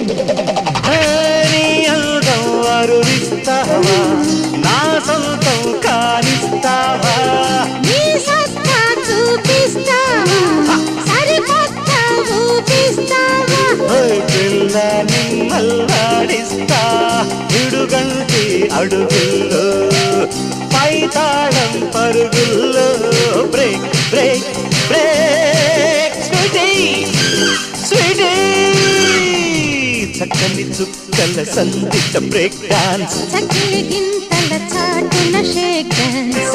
నీ అందం అరుడిస్తావా నా సొంతం కానిస్తావా నీ సత్తా చూపిస్తావా సరికొత్త ఊపిస్తావా పిల్ల నిమ్మల్లాడిస్తా ఇడుగంటి అడుగుల్లో పైతాళం పరుగుల్లో break break break sweetie sweetie చక్కని చుక్కల సందిట బ్రేక్ డాన్స్ చక్కలి గింతల చాటున షేక్ డాన్స్